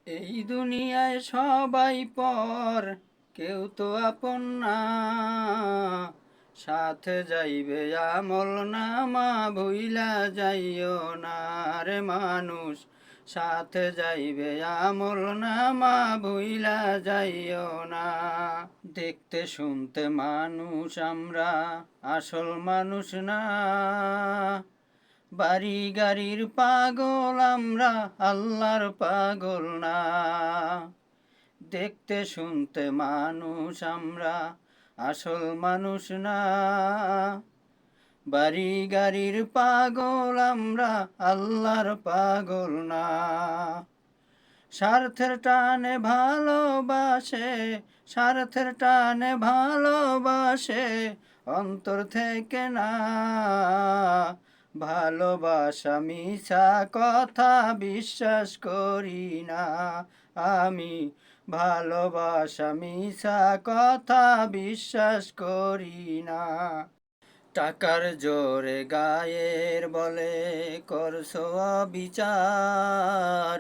এই দুনিয়ায় সবাই পর, কেউ তো আপন না। সাথে যাইবে আমল নামা, ভুইলা যাইও না রে মানুষ। সাথে যাইবে আমল নামা, ভুইলা যাইও না। দেখতে শুনতে মানুষ আমরা, আসল মানুষ না। বাড়ি গাড়ির পাগল আমরা, আল্লাহর পাগল না। দেখতে শুনতে মানুষ আমরা, আসল মানুষ না। বাড়ি গাড়ির পাগল আমরা, আল্লাহর পাগল না। স্বার্থের টানে ভালোবাসে, স্বার্থের টানে ভালোবাসে, অন্তর থেকে না। ভালোবাসা মিছা কথা বিশ্বাস করি না আমি। ভালোবাসা মিছা কথা বিশ্বাস করি না। টাকার জোরে গায়ের বলে করছো বিচার,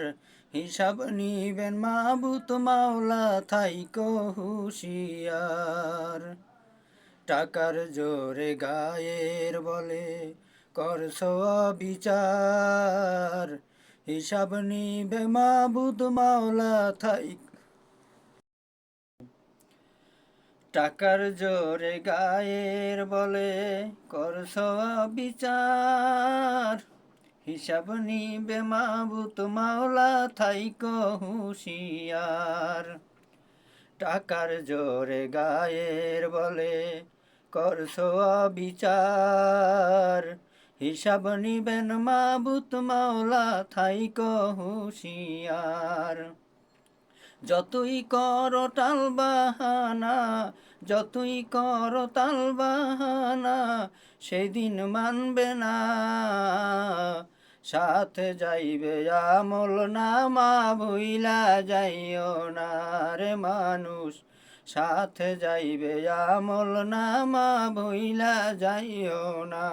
হিসাব নিবেন মাবুত মাওলা থাইকো হুঁশিয়ার। টাকার জোরে গায়ের বলে করছো বিচার, হিসাব নিবে মাবুত মাওলা থাইকো। টাকার জোরে গায়ের বলে করছো বিচার, হিসাব নিবে মাবুত মাওলা থাইকো হুঁশিয়ার। টাকার জোরে গায়ের বলে করছো বিচার, হিসাব নিবেন মাবুত মাওলা থাইকো হুঁশিয়ার। যতই করো টাল বাহানা, যতই করো টাল বাহানা, সেদিন মানবে না। সাথে যাইবে আমল নামা, ভুইলা যাইও না রে মানুষ। সাথে যাইবে আমল নামা, ভুইলা যাইও না।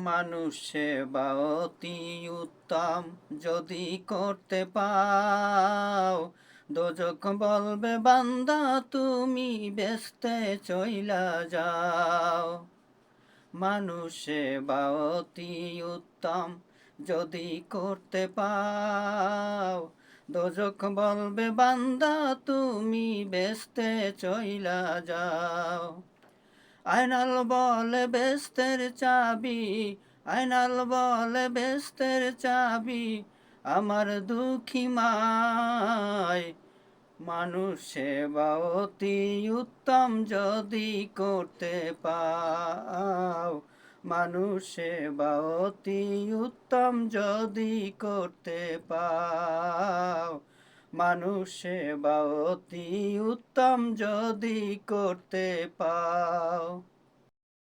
মানুষ সেবা অতি উত্তম যদি করতে পাও, দোজখ বলবে বান্দা তুমি বেস্তে চইলা যাও। মানুষ সেবা অতি উত্তম যদি করতে পাও, দোজখ বলবে বান্দা তুমি বেস্তে চইলা যাও। আয়নাল বলে বেস্তের চাবি, আয়নাল বলে বেস্তের চাবি, আমার দুঃখী মায়। মানুষ সেবা অতি উত্তম যদি করতে পাও, মানুষ সেবা অতি উত্তম যদি করতে পাও, মানুষ সেবা অতি উত্তম যদি করতে পাও।